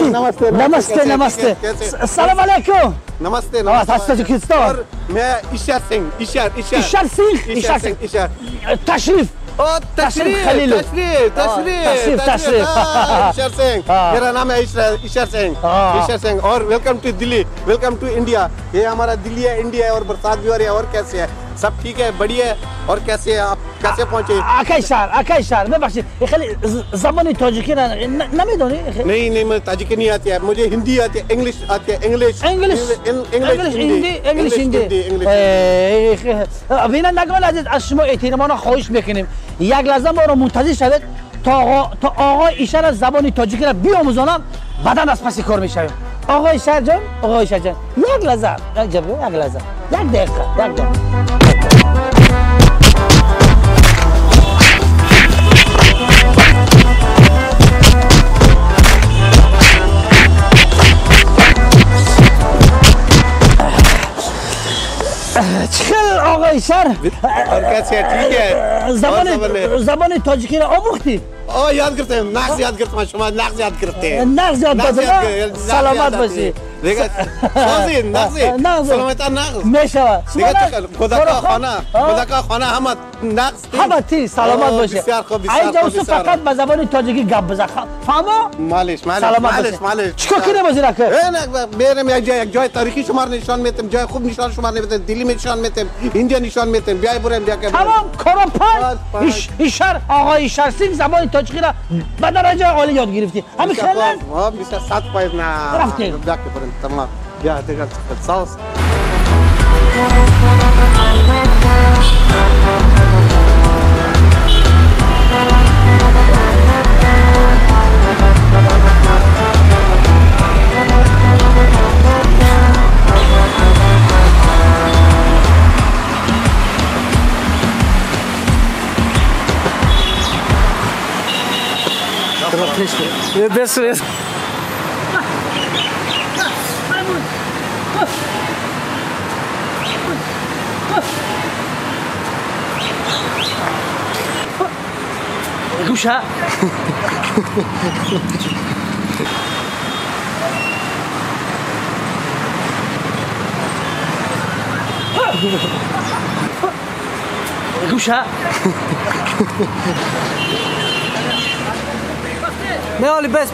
नमस्ते नमस्ते नमस्ते नमस्ते अस्सलाम वालेकुम नमस्ते नमस्ते ताजिकिस्तान और मैं इशार सिंह इशार इशार सिंह इशार तशरीफ तशरीफ खलील तशरीफ इशार सिंह मेरा नाम है इशार सिंह और welcome to Delhi welcome to India ये हमारा दिल्ली है इंडिया है और बरसात भी हो रही है और कैसे है सब ठीक है बढ़िया है और कैसे है आप कैसे पहुंचे अकाई मैं बस خلي زبان تاجیکی نمیدونی नहीं मैं ताजिकी नहीं आती है मुझे हिंदी आती है इंग्लिश आती है इंग्लिश हिंदी अभी نگاه عزیز از شما احتراماً خواهش میکنیم یک لحظه ما رو منتظر شوید تا آقا ایشار از زبان تاجیکی را بیاموزانم بعداً از پس کار میشویم آقا ایشار جان یک لحظه یک دقیقه چخل آقا ایشار और कैसे है ठीक है زبان تاجیکی را آموختی याद करते हैं नाक याद करते हैं شما नाक याद करते हैं نقص یاد دادم سلامت باشی دیگه نقص سلامت نقص میشود دیگه خدا کا خانه همه تی سلامت باشی اینجا اصلا فقط به زبان تاجیکی گپ بزن فهمو معلش چیکار کنه بازی نکه برم یک جای تاریخی شما نشان میدم جای خوب نشان شما میدم دلی نشان میدم اینجا نشان میدم بیای برم بیا که تمام کارم ایشار آقا ایشار سینگ زبان تاجیکی را به درجه عالی یاد گرفتی همین خیلی 100% na dakle برم تمام بیا دیگه ساوس This گوشه گوشه میالی بس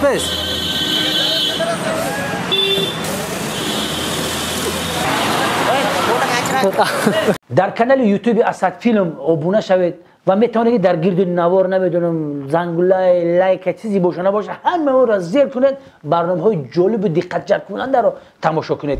در کانال یوتیوب اسد فیلم ابونه شوید و میتونید در گرد نوار نمیدونم زنگوله لایک چیزی باشه نباشه همه اون را زیر کنید برنامه‌های جالب و دقت جلب کننده رو تماشا کنید